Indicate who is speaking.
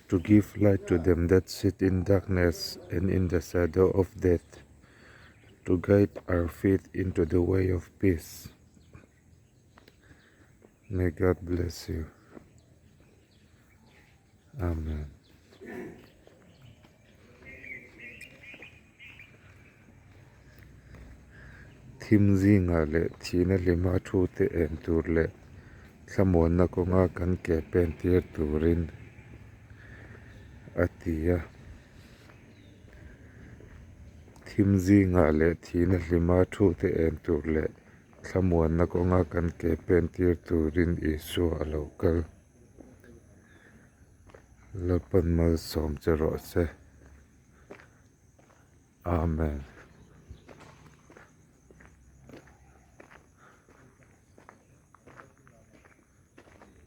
Speaker 1: to give light to them that sit in darkness and in the shadow of death, to guide our feet into the way of peace. May God bless you. Amen. Thimzi nga le thina lima thu te en tur le thamon na ko nga kan ke pen tir turin atia thimzi nga le thina lima thu te en tur le thamon na ko nga kan ke pen tir turin isu alokal lapan mal som chero se. Amen.